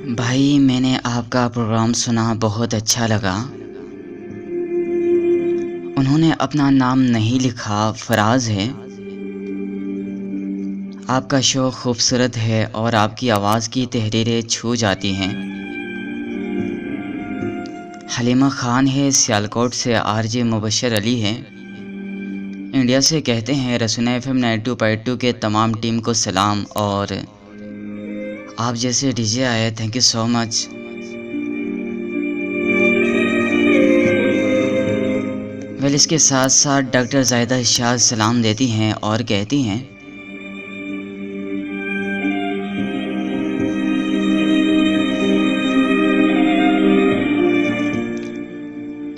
بھائی میں نے آپ کا پروگرام سنا، بہت اچھا لگا۔ انہوں نے اپنا نام نہیں لکھا، فراز ہے۔ آپ کا شو خوبصورت ہے اور آپ کی آواز کی تحریریں چھو جاتی ہیں۔ حلیمہ خان ہے، سیالکوٹ سے آر جے مبشر علی ہے، انڈیا سے کہتے ہیں رسول ایف ایم 92.2 کے تمام ٹیم کو سلام، اور آپ جیسے ڈی جے آئے، تھینک یو سو مچ۔ اس کے ساتھ ساتھ ڈاکٹر زاہدہ شاہ سلام دیتی ہیں اور کہتی ہیں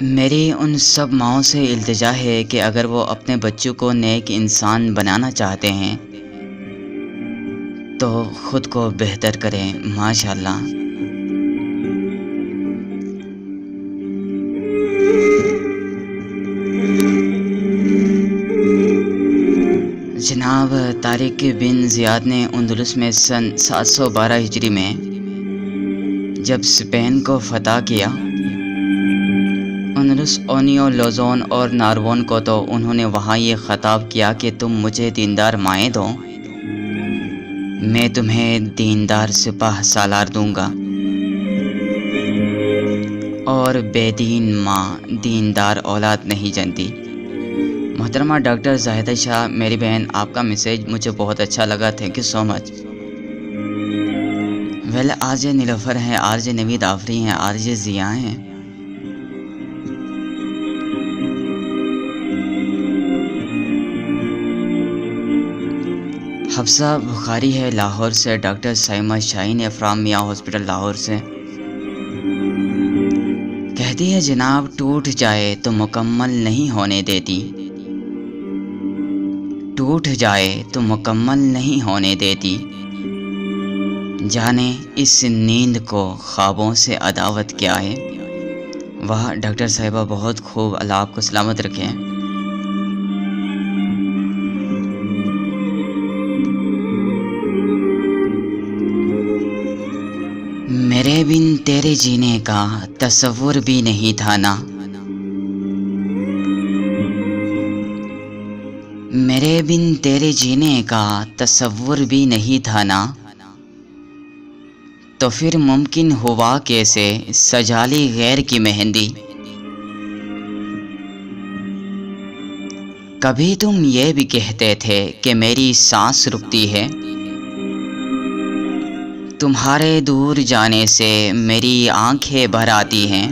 میری ان سب ماؤں سے التجا ہے کہ اگر وہ اپنے بچوں کو نیک انسان بنانا چاہتے ہیں تو خود کو بہتر کریں۔ ماشاءاللہ۔ جناب طارق بن زیاد نے اندلس میں سن 712 ہجری میں جب اسپین کو فتح کیا، اندلس، اونیو، لوزون اور ناربون کو، تو انہوں نے وہاں یہ خطاب کیا کہ تم مجھے دیندار مائیں دو، میں تمہیں دیندار سپاہ سالار دوں گا، اور بے دین ماں دیندار اولاد نہیں جنتی۔ محترمہ ڈاکٹر زاہدہ شاہ، میری بہن، آپ کا میسیج مجھے بہت اچھا لگا، thank you so much. R J Nilofar ہیں، آر جے نوید آفری ہیں، آر جے ضیاء ہیں۔ حفصہ بخاری ہے لاہور سے، ڈاکٹر سائمہ شاہین ہے فرام میاں ہاسپٹل لاہور سے، کہتی ہے جناب ٹوٹ جائے تو مکمل نہیں ہونے دیتی، ٹوٹ جائے تو مکمل نہیں ہونے دیتی، جانے اس نیند کو خوابوں سے عداوت کیا ہے۔ واہ ڈاکٹر صاحبہ، بہت خوب، اللہ آپ کو سلامت رکھیں۔ میرے بن تیرے جینے کا تصور بھی نہیں تھا نا، میرے بن تیرے جینے کا تصور بھی نہیں تھا نا، تو پھر ممکن ہوا کیسے سجا لی غیر کی مہندی۔ کبھی تم یہ بھی کہتے تھے کہ میری سانس رکتی ہے، تمہارے دور جانے سے میری آنکھیں بھر آتی ہیں،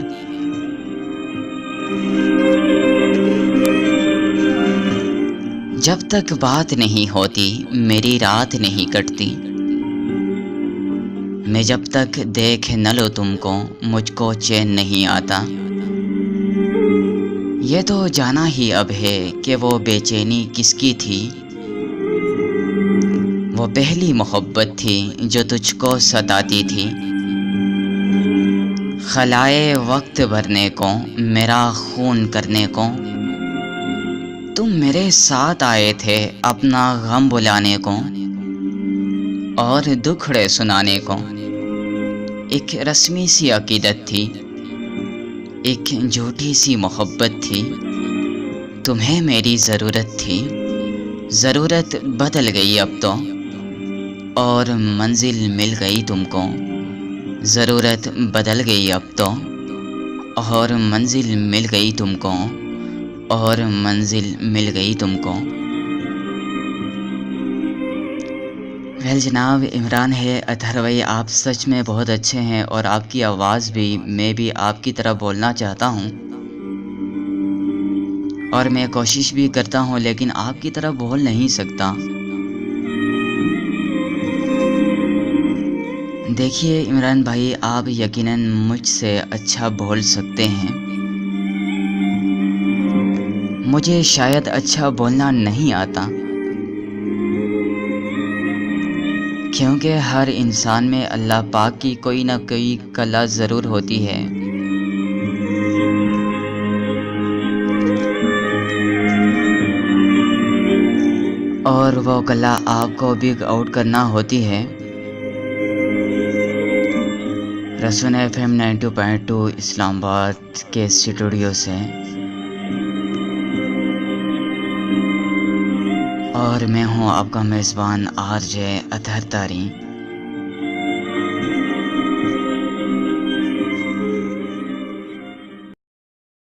جب تک بات نہیں ہوتی میری رات نہیں کٹتی، میں جب تک دیکھ نہ لو تم کو مجھ کو چین نہیں آتا۔ یہ تو جانا ہی اب ہے کہ وہ بے چینی کس کی تھی، وہ پہلی محبت تھی جو تجھ کو ستاتی تھی، خلائے وقت بھرنے کو، میرا خون کرنے کو، تم میرے ساتھ آئے تھے اپنا غم بلانے کو اور دکھڑے سنانے کو۔ ایک رسمی سی عقیدت تھی، ایک جھوٹی سی محبت تھی، تمہیں میری ضرورت تھی، ضرورت بدل گئی اب تو، اور منزل مل گئی تم کو، ضرورت بدل گئی اب تو، اور منزل مل گئی تم کو، اور منزل مل گئی تم کو۔ جناب عمران ہے اطہر بھائی، آپ سچ میں بہت اچھے ہیں، اور آپ کی آواز بھی، میں بھی آپ کی طرح بولنا چاہتا ہوں، اور میں کوشش بھی کرتا ہوں، لیکن آپ کی طرح بول نہیں سکتا۔ دیکھیے عمران بھائی، آپ یقیناً مجھ سے اچھا بول سکتے ہیں، مجھے شاید اچھا بولنا نہیں آتا، کیونکہ ہر انسان میں اللہ پاک کی کوئی نہ کوئی کلا ضرور ہوتی ہے، اور وہ کلا آپ کو بگ آؤٹ کرنا ہوتی ہے۔ رسون FM 92.2 اسلام آباد کے اسٹوڈیو سے، اور میں ہوں آپ کا میزبان RJ اطہر طاری۔